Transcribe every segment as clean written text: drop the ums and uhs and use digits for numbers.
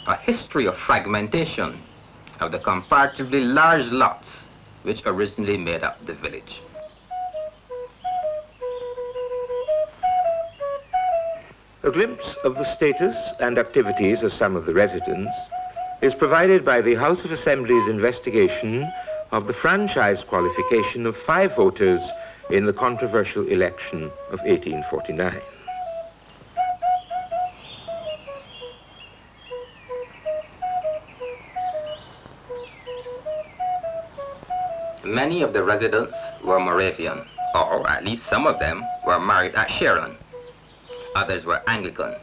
a history of fragmentation of the comparatively large lots which originally made up the village. A glimpse of the status and activities of some of the residents is provided by the House of Assembly's investigation of the franchise qualification of 5 voters in the controversial election of 1849. Many of the residents were Moravian, or at least some of them were married at Sharon. Others were Anglican.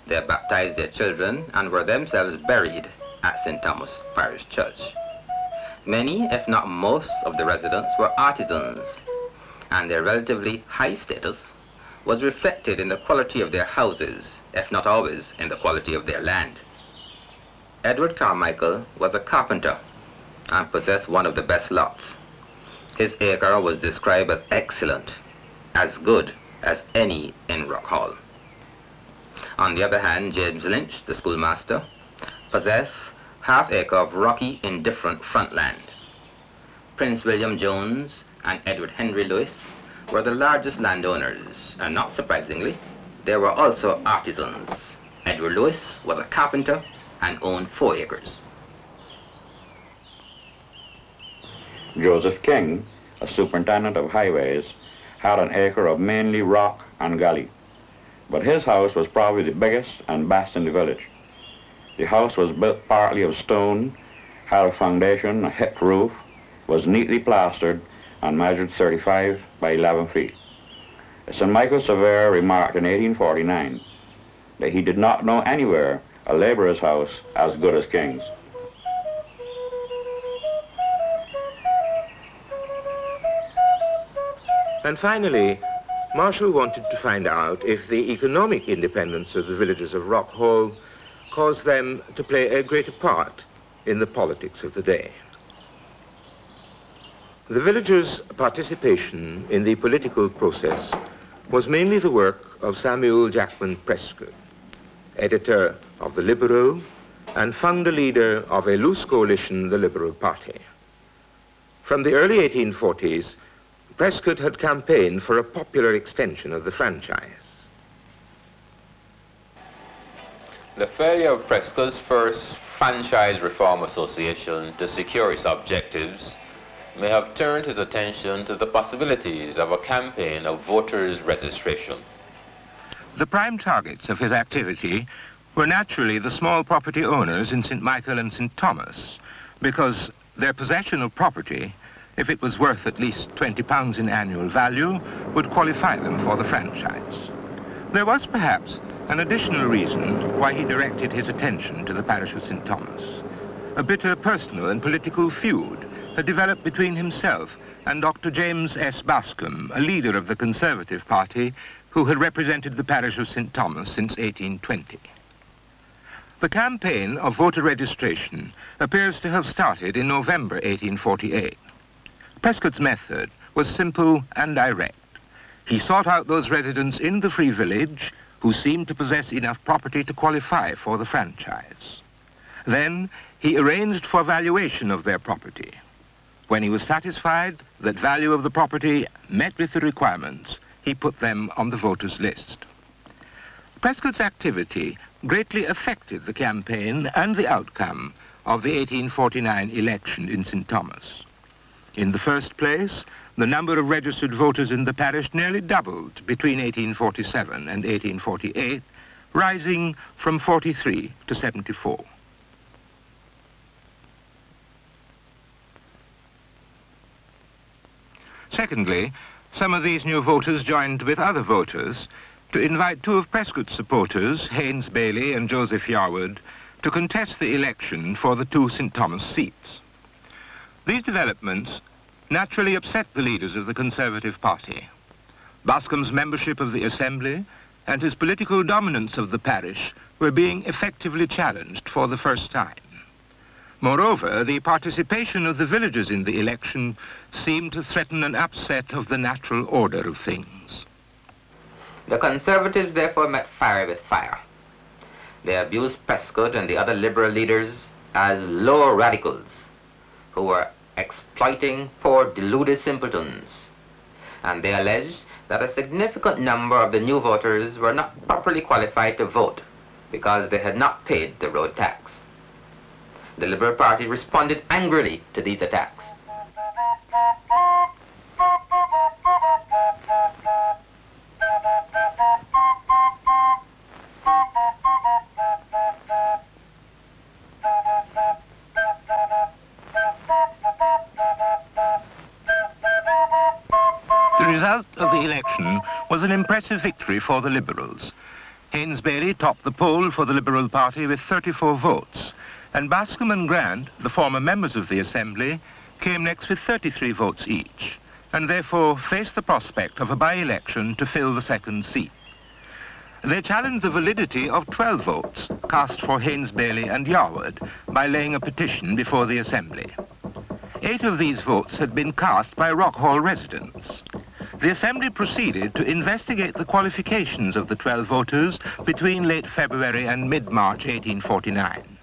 They baptized their children and were themselves buried at St. Thomas Parish Church. Many, if not most, of the residents were artisans, and their relatively high status was reflected in the quality of their houses, if not always in the quality of their land. Edward Carmichael was a carpenter and possessed one of the best lots. His acre was described as excellent, as good as any in Rock Hall. On the other hand, James Lynch, the schoolmaster, possessed half-acre of rocky, indifferent front land. Prince William Jones and Edward Henry Lewis were the largest landowners, and not surprisingly, they were also artisans. Edward Lewis was a carpenter and owned 4 acres. Joseph King, a superintendent of highways, had an acre of mainly rock and gully, but his house was probably the biggest and best in the village. The house was built partly of stone, had a foundation, a hipped roof, was neatly plastered, and measured 35 by 11 feet. St. Michael Sever remarked in 1849 that he did not know anywhere a laborer's house as good as King's. And finally, Marshall wanted to find out if the economic independence of the villagers of Rock Hall caused them to play a greater part in the politics of the day. The villagers' participation in the political process was mainly the work of Samuel Jackman Prescott, editor of The Liberal and founder leader of a loose coalition, the Liberal Party. From the early 1840s, Prescott had campaigned for a popular extension of the franchise. The failure of Prescott's first Franchise Reform Association to secure its objectives may have turned his attention to the possibilities of a campaign of voters' registration. The prime targets of his activity were naturally the small property owners in St. Michael and St. Thomas, because their possession of property, if it was worth at least £20 in annual value, would qualify them for the franchise. There was perhaps an additional reason why he directed his attention to the parish of St. Thomas. A bitter personal and political feud had developed between himself and Dr. James S. Bascom, a leader of the Conservative Party who had represented the parish of St. Thomas since 1820. The campaign of voter registration appears to have started in November 1848. Prescott's method was simple and direct. He sought out those residents in the Free Village who seemed to possess enough property to qualify for the franchise. Then he arranged for valuation of their property. When he was satisfied that value of the property met with the requirements, he put them on the voters' list. Prescott's activity greatly affected the campaign and the outcome of the 1849 election in St. Thomas. In the first place, the number of registered voters in the parish nearly doubled between 1847 and 1848, rising from 43 to 74. Secondly, some of these new voters joined with other voters to invite 2 of Prescott's supporters, Haynes Bailey and Joseph Yarwood, to contest the election for the 2 St. Thomas seats. These developments naturally upset the leaders of the Conservative Party. Bascom's membership of the Assembly and his political dominance of the parish were being effectively challenged for the first time. Moreover, the participation of the villagers in the election seemed to threaten an upset of the natural order of things. The Conservatives therefore met fire with fire. They abused Prescott and the other liberal leaders as low radicals who were exploiting poor deluded simpletons. And they alleged that a significant number of the new voters were not properly qualified to vote because they had not paid the road tax. The Liberal Party responded angrily to these attacks. The result of the election was an impressive victory for the Liberals. Haynes Bailey topped the poll for the Liberal Party with 34 votes, and Bascom and Grant, the former members of the Assembly, came next with 33 votes each, and therefore faced the prospect of a by-election to fill the second seat. They challenged the validity of 12 votes cast for Haynes Bailey and Yarwood by laying a petition before the Assembly. 8 of these votes had been cast by Rockhall residents. The Assembly proceeded to investigate the qualifications of the 12 voters between late February and mid-March 1849.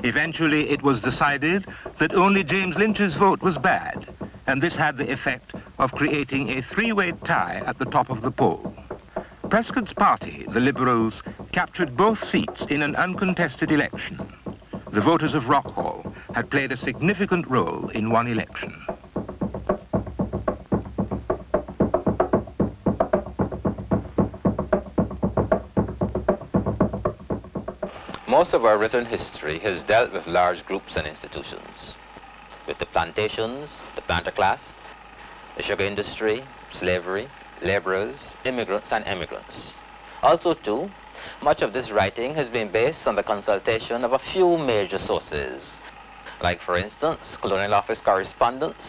Eventually, it was decided that only James Lynch's vote was bad, and this had the effect of creating a three-way tie at the top of the poll. Prescott's party, the Liberals, captured both seats in an uncontested election. The voters of Rockhall had played a significant role in one election. Most of our written history has dealt with large groups and institutions, with the plantations, the planter class, the sugar industry, slavery, laborers, immigrants, and emigrants. Also, too, much of this writing has been based on the consultation of a few major sources, like, for instance, Colonial Office correspondence,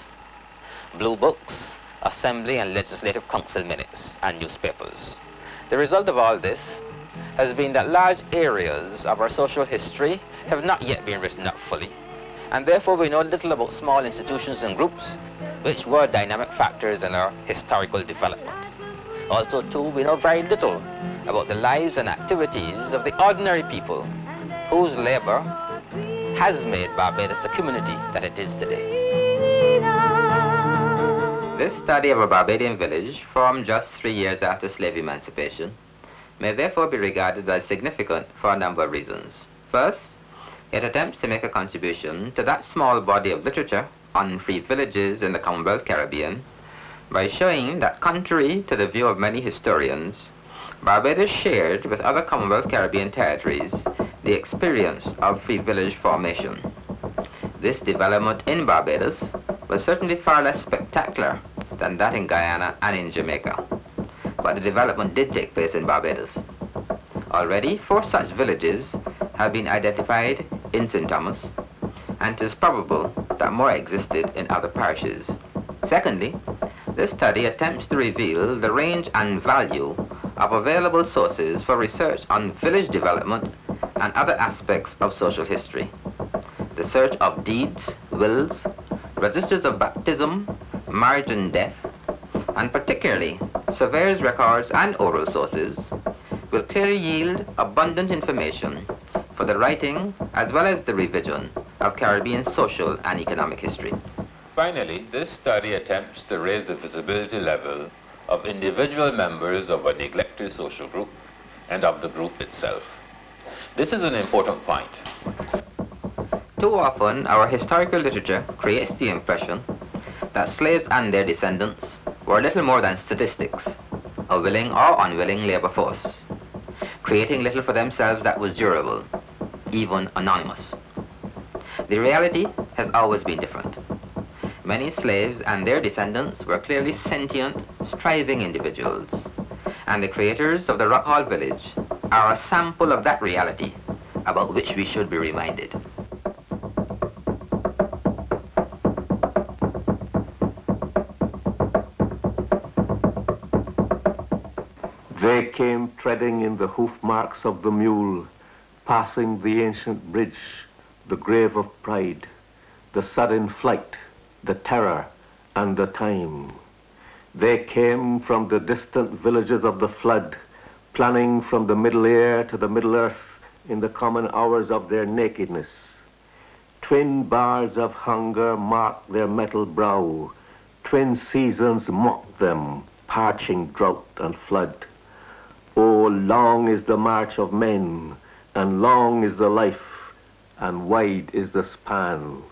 blue books, Assembly and Legislative Council minutes, and newspapers. The result of all this has been that large areas of our social history have not yet been written up fully, and therefore we know little about small institutions and groups which were dynamic factors in our historical development. Also, too, we know very little about the lives and activities of the ordinary people whose labor has made Barbados the community that it is today. This study of a Barbadian village, formed just 3 years after slave emancipation, may therefore be regarded as significant for a number of reasons. First, it attempts to make a contribution to that small body of literature on free villages in the Commonwealth Caribbean by showing that, contrary to the view of many historians, Barbados shared with other Commonwealth Caribbean territories the experience of free village formation. This development in Barbados was certainly far less spectacular than that in Guyana and in Jamaica, but the development did take place in Barbados. Already 4 such villages have been identified in St. Thomas, and it is probable that more existed in other parishes. Secondly, this study attempts to reveal the range and value of available sources for research on village development and other aspects of social history. The search of deeds, wills, registers of baptism, marriage and death, and particularly surveyors' records and oral sources will clearly yield abundant information for the writing as well as the revision of Caribbean social and economic history. Finally, this study attempts to raise the visibility level of individual members of a neglected social group and of the group itself. This is an important point. Too often, our historical literature creates the impression that slaves and their descendants were little more than statistics, a willing or unwilling labor force, creating little for themselves that was durable, even anonymous. The reality has always been different. Many slaves and their descendants were clearly sentient, striving individuals, and the creators of the Rockhall village are a sample of that reality about which we should be reminded. They came treading in the hoof marks of the mule, passing the ancient bridge, the grave of pride, the sudden flight, the terror, and the time. They came from the distant villages of the flood, planning from the middle air to the middle earth, in the common hours of their nakedness. Twin bars of hunger mark their metal brow. Twin seasons mock them, parching drought and flood. Oh, long is the march of men, and long is the life, and wide is the span.